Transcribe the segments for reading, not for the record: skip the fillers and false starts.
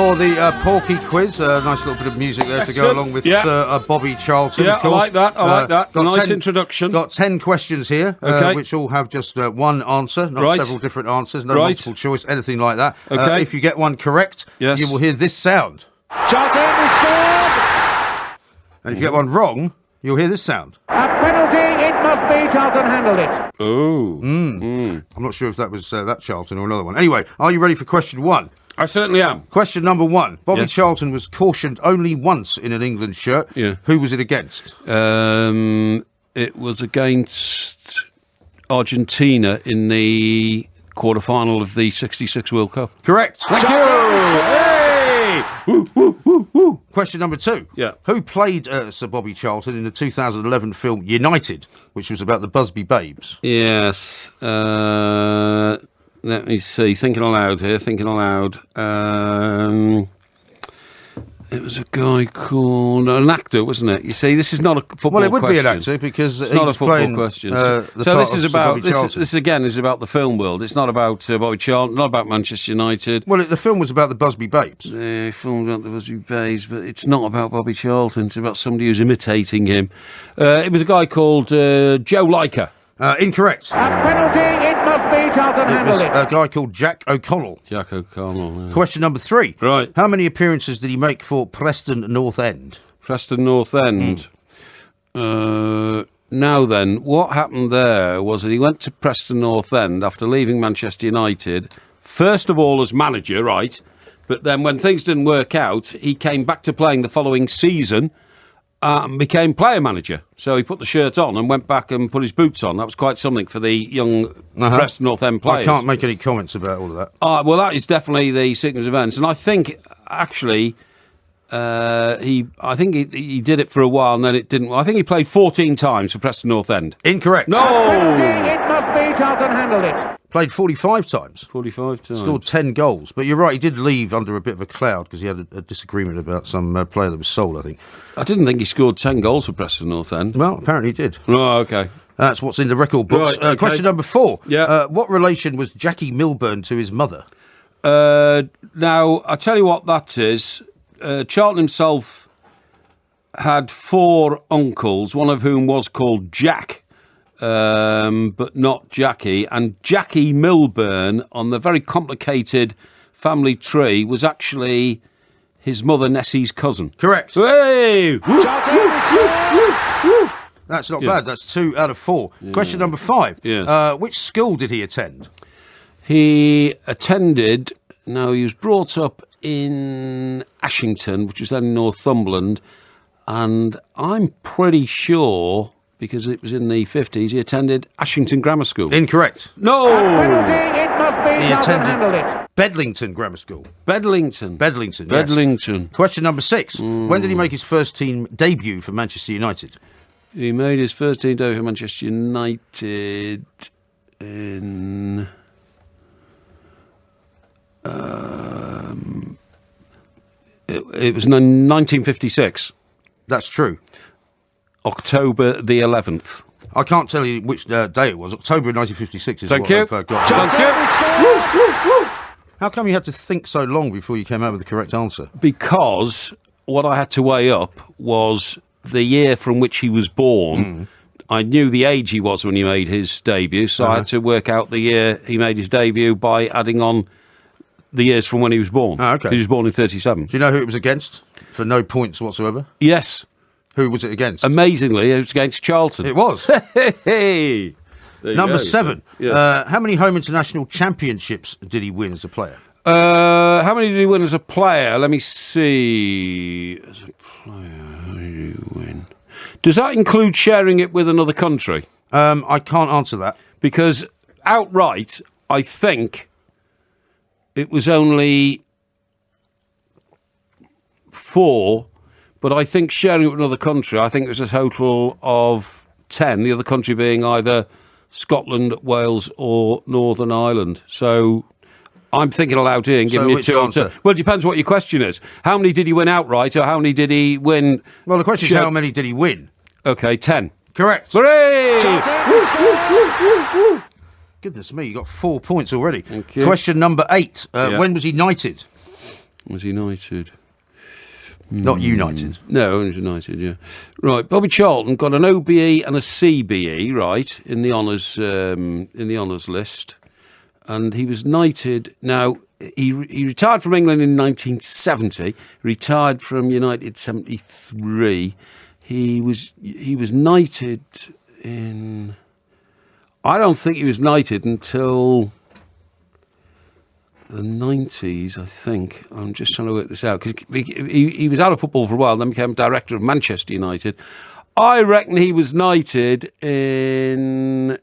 for the Porky quiz. Nice little bit of music there to go along with Bobby Charlton, of course. I like that. I like that. Nice introduction. Got 10 questions here, which all have just one answer, not several different answers, no multiple choice, anything like that. Okay. If you get one correct, you will hear this sound. Charlton is scored! And if you get one wrong, you'll hear this sound. A penalty, it must be. Charlton handled it. Oh. I'm not sure if that was that Charlton or another one. Anyway, are you ready for question one? I certainly am. Question number one. Bobby Charlton was cautioned only once in an England shirt. Yeah. Who was it against? It was against Argentina in the quarter-final of the 66 World Cup. Correct. Thank you! Hey! Woo, woo, woo, woo. Question number two. Yeah. Who played Sir Bobby Charlton in the 2011 film United, which was about the Busby Babes? Yes. Let me see. Thinking aloud here. It was a guy called... an actor, wasn't it? You see, this is not a football question. Well, it would be an actor because it's not a football question. So this is about... This again is about the film world. It's not about Bobby Charlton, not about Manchester United. Well, the film was about the Busby Babes. The film was about the Busby Babes, but it's not about Bobby Charlton. It's about somebody who's imitating him. It was a guy called Joe Liker. Incorrect. A penalty, it must be. Charlton handled it. A guy called Jack O'Connell. Jack O'Connell. Yeah. Question number three. Right. How many appearances did he make for Preston North End? Preston North End. Now then, what happened there was that he went to Preston North End after leaving Manchester United, first of all as manager, right? But then when things didn't work out, he came back to playing the following season and became player manager. So he put the shirt on and went back and put his boots on. That was quite something for the young Preston North End players. I can't make any comments about all of that. Well, that is definitely the sequence of events. And I think, actually, he did it for a while and then it didn't. I think he played 14 times for Preston North End. Incorrect. No! It must be. Charlton handled it. Played 45 times. 45 times. Scored 10 goals. But you're right, he did leave under a bit of a cloud because he had a disagreement about some player that was sold, I think. I didn't think he scored 10 goals for Preston North End. Well, apparently he did. Oh, OK. That's what's in the record books. Right, okay. Question number four. Yeah. What relation was Jackie Milburn to his mother? Now, I'll tell you what that is. Charlton himself had 4 uncles, one of whom was called Jack. But not Jackie. And Jackie Milburn, on the very complicated family tree, was actually his mother Nessie's cousin. Correct. Hey! That's not bad. That's 2 out of 4. Yeah. Question number 5. Yes. Which school did he attend? He attended... No, he was brought up in Ashington, which was then in Northumberland. And I'm pretty sure... because it was in the 50s, he attended Ashington Grammar School. Incorrect. No! Penalty, it must be. He handled attended it. Bedlington Grammar School. Bedlington, yes. Bedlington. Question number 6. When did he make his first team debut for Manchester United? He made his first team debut for Manchester United in... it was in 1956. That's true. October the 11th. I can't tell you which day it was. October 1956 is Thank what you. I've got. Thank you. How come you had to think so long before you came out with the correct answer? Because what I had to weigh up was the year from which he was born. I knew the age he was when he made his debut, so I had to work out the year he made his debut by adding on the years from when he was born. Oh, okay. He was born in 37. Do you know who it was against? For no points whatsoever? Yes. Who was it against? Amazingly, it was against Charlton. It was. Hey. Number 7. Yeah. How many home international championships did he win as a player? How many did he win as a player? Let me see. As a player, how did he win? Does that include sharing it with another country? I can't answer that. Because outright, I think it was only 4, but I think sharing it with another country, I think there's a total of 10, the other country being either Scotland, Wales or Northern Ireland. So I'm thinking aloud here and giving you 2 answers. Well, it depends what your question is. How many did he win outright or how many did he win? Well, the question is how many did he win? OK, 10. Correct. Hooray! Goodness me, you got 4 points already. Thank you. Question number 8. When was he knighted? Was United. Not United. No, it was United, yeah. Right, Bobby Charlton got an OBE and a CBE, right, in the honours list. And he was knighted. Now, he retired from England in 1970, retired from United 73. He was knighted in... I don't think he was knighted until the 90s, I think. I'm just trying to work this out, because he was out of football for a while, then became director of Manchester United. I reckon he was knighted in...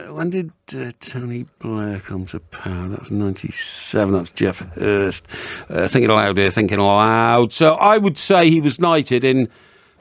when did Tony Blair come to power? That was 97. That was Jeff Hurst. Thinking aloud here, thinking aloud. So I would say he was knighted in...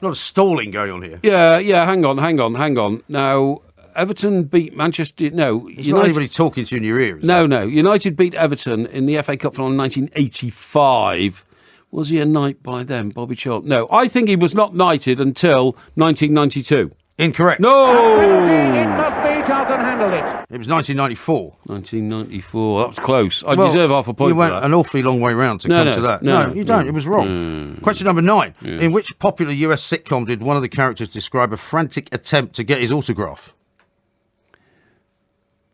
A lot of stalling going on here. Yeah, hang on. Now, Everton beat Manchester... No, It's not anybody talking to you in your ear. No. United beat Everton in the FA Cup final in 1985. Was he a knight by then, Bobby Charlton? No, I think he was not knighted until 1992. Incorrect. No! It must be. Charlton handled it. It was 1994. 1994. That was close. I deserve half a point You went for that. an awfully long way round to come to that. No, you don't. It was wrong. Question number 9. In which popular US sitcom did one of the characters describe a frantic attempt to get his autograph?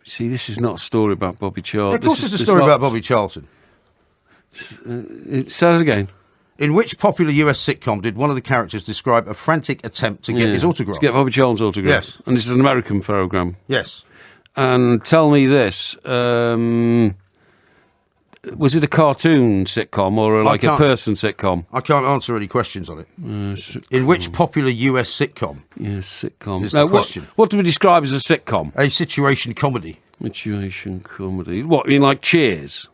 See, this is not a story about Bobby Charlton. Of course it's a story about Bobby Charlton. Say it again. In which popular US sitcom did one of the characters describe a frantic attempt to get his autograph? To get Bobby Charlton's autograph. Yes. And this is an American programme. Yes. And tell me this. Was it a cartoon sitcom or like a person sitcom? I can't answer any questions on it. In which popular US sitcom? Yes, sitcom. Is the question. What do we describe as a sitcom? A situation comedy. Situation comedy. What, you mean like Cheers?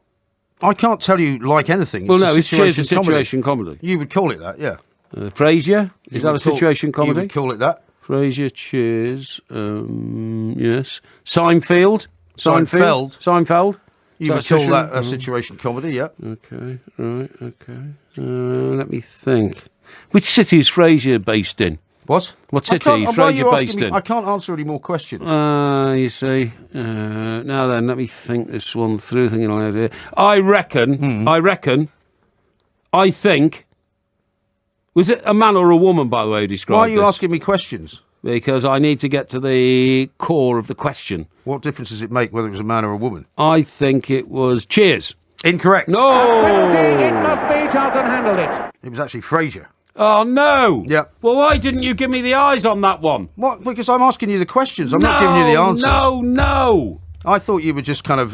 I can't tell you like anything. Well, no, it's Cheers a situation comedy. You would call it that, yeah. Frasier? Is that a situation comedy? You would call it that. Frasier, Cheers, yes. Seinfeld? You would call that a situation comedy, yeah. Okay, right, okay. Let me think. Which city is Frasier based in? What? What city is Frasier based in? I can't answer any more questions. You see. Now then, let me think this one through. I think. Was it a man or a woman, by the way, who described Why are you this? asking me questions? Because I need to get to the core of the question. What difference does it make whether it was a man or a woman? I think it was Cheers. Incorrect. No! It must be. Charlton handled it. It was actually Frasier. Oh, no! Yeah. Well, why didn't you give me the eyes on that one? What? Because I'm asking you the questions. I'm not giving you the answers. No! I thought you were just kind of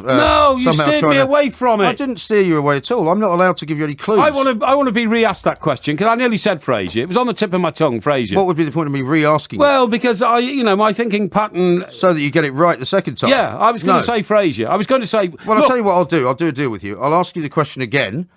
you steered me away from it. I didn't steer you away at all. I'm not allowed to give you any clues. I want to be re-asked that question because I nearly said Frasier. It was on the tip of my tongue, Frasier. What would be the point of me re-asking? Well, because my thinking pattern. So that you get it right the second time. Yeah, I was going to say Frasier. I was going to say. Well, I'll tell you what I'll do. I'll do a deal with you. I'll ask you the question again,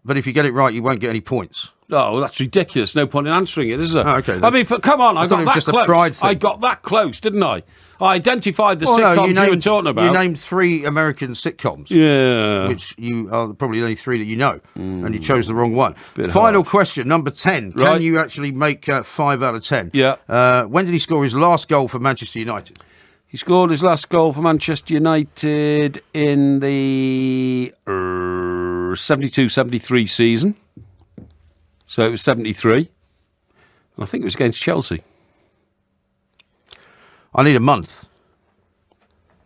but if you get it right, you won't get any points. Oh, that's ridiculous. No point in answering it, is there? Oh, okay. I mean, come on, I got that just close. A pride thing. I got that close, didn't I? I identified the sitcoms you were talking about. You named 3 American sitcoms. Yeah. Which you are probably the only 3 that you know. And you chose the wrong one. Final question, number 10. Right. Can you actually make 5 out of 10? Yeah. When did he score his last goal for Manchester United? He scored his last goal for Manchester United in the 72-73 season. So it was 73. I think it was against Chelsea. I need a month.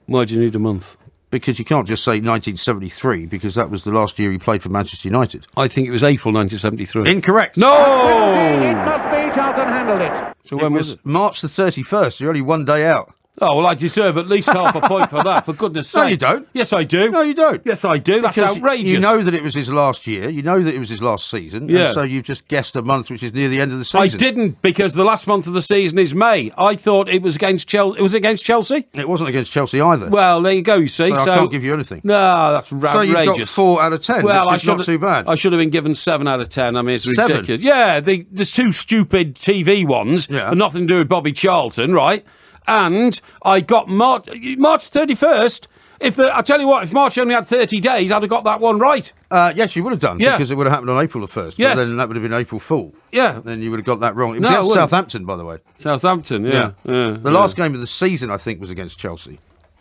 Why do you need a month? Because you can't just say 1973, because that was the last year he played for Manchester United. I think it was April 1973. Incorrect. No! It must be. Charlton handled it. So when was it? March the 31st. You're only one day out. Oh, well, I deserve at least half a point for that, for goodness sake. No, you don't. Yes, I do. No, you don't. Yes, I do. That's Because outrageous. You know that it was his last year. You know that it was his last season. Yeah. And so you've just guessed a month, which is near the end of the season. I didn't, because the last month of the season is May. I thought it was against Chelsea. Was it against Chelsea? It wasn't against Chelsea either. Well, there you go, you see. So I can't give you anything. No, that's outrageous. So you've got 4 out of 10, which is not too bad. I should have been given 7 out of 10. I mean, it's 7? ridiculous. Yeah, there's 2 stupid TV ones, and nothing to do with Bobby Charlton, right? And I got March 31st. I tell you what, if March only had 30 days, I'd have got that one right. Yes, you would have done, because it would have happened on April the 1st. Yes. But then that would have been April Fool. Yeah. Then you would have got that wrong. It was against Southampton, by the way. Southampton, yeah. The last game of the season, I think, was against Chelsea.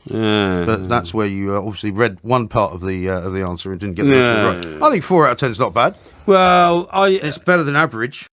But that's where you obviously read one part of the answer and didn't get the rest right. I think 4 out of 10 is not bad. Well, it's better than average.